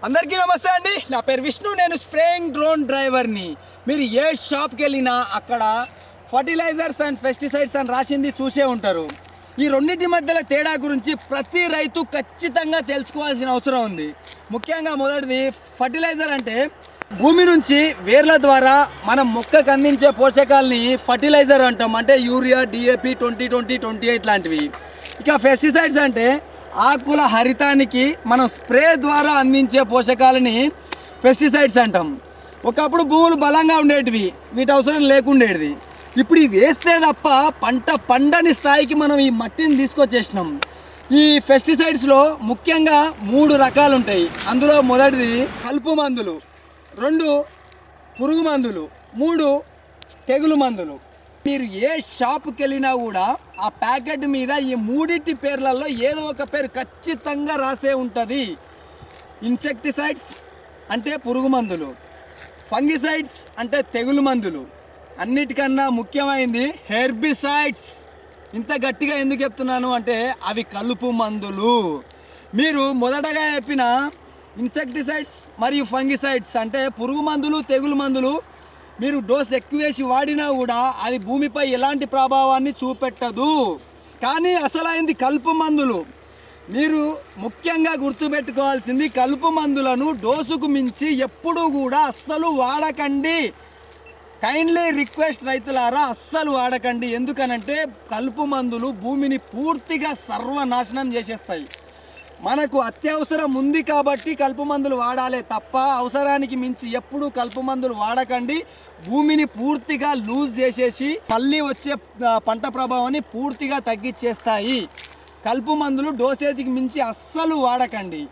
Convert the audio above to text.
అందరికీ నమస్తే అండి. నా పేరు విష్ణు. నేను స్ప్రేయింగ్ డ్రోన్ డ్రైవర్ని. మీరు ఏ షాప్కి వెళ్ళినా అక్కడ ఫర్టిలైజర్స్ అండ్ పెస్టిసైడ్స్ అని రాసింది చూసే ఉంటారు. ఈ రెండింటి మధ్యలో తేడా గురించి ప్రతి రైతు ఖచ్చితంగా తెలుసుకోవాల్సిన అవసరం ఉంది. ముఖ్యంగా మొదటిది ఫర్టిలైజర్ అంటే భూమి నుంచి వేర్ల ద్వారా మనం మొక్కకు అందించే పోషకాలని ఫర్టిలైజర్ అంటాం. అంటే యూరియా, డిఏపి, 20-20-28 లాంటివి. ఇక పెస్టిసైడ్స్ అంటే ఆకుల హరితానికి మనం స్ప్రే ద్వారా అందించే పోషకాలని పెస్టిసైడ్స్ అంటాం. ఒకప్పుడు భూములు బలంగా ఉండేటివి, వీటి అవసరం లేకుండేది. ఇప్పుడు ఇవి వేస్తే తప్ప పంట పండని స్థాయికి మనం ఈ మట్టిని తీసుకొచ్చేసినాం. ఈ పెస్టిసైడ్స్లో ముఖ్యంగా 3 రకాలు ఉంటాయి. అందులో మొదటిది కలుపు మందులు, 2 పురుగు మందులు, 3 తెగులు మందులు. మీరు ఏ షాప్కి వెళ్ళినా కూడా ఆ ప్యాకెట్ మీద ఈ 3 పేర్లలో ఏదో ఒక పేరు ఖచ్చితంగా రాసే ఉంటుంది. ఇన్సెక్టిసైడ్స్ అంటే పురుగు మందులు, ఫంగిసైడ్స్ అంటే తెగులు మందులు, అన్నిటికన్నా ముఖ్యమైనది హెర్బిసైడ్స్. ఇంత గట్టిగా ఎందుకు చెప్తున్నాను అంటే అవి కలుపు మందులు. మీరు మొదటగా చెప్పిన ఇన్సెక్టిసైడ్స్ మరియు ఫంగిసైడ్స్ అంటే పురుగు మందులు, తెగులు మందులు మీరు డోస్ ఎక్కువ వేసి వాడినా కూడా అది భూమిపై ఎలాంటి ప్రభావాన్ని చూపెట్టదు. కానీ అసలైంది కలుపు మందులు. మీరు ముఖ్యంగా గుర్తుపెట్టుకోవాల్సింది, కలుపు మందులను డోసుకు మించి ఎప్పుడూ కూడా అస్సలు వాడకండి. కైండ్లీ రిక్వెస్ట్ రైతులారా, అస్సలు వాడకండి. ఎందుకనంటే కలుపు మందులు భూమిని పూర్తిగా సర్వనాశనం చేసేస్తాయి. మనకు అత్యవసరం ఉంది కాబట్టి కలుపు మందులు వాడాలి తప్ప అవసరానికి మించి ఎప్పుడూ కలుపు మందులు వాడకండి. భూమిని పూర్తిగా లూజ్ చేసేసి మళ్ళీ వచ్చే పంట ప్రభావాన్ని పూర్తిగా తగ్గించేస్తాయి. కలుపు మందులు డోసేజీకి మించి అస్సలు వాడకండి.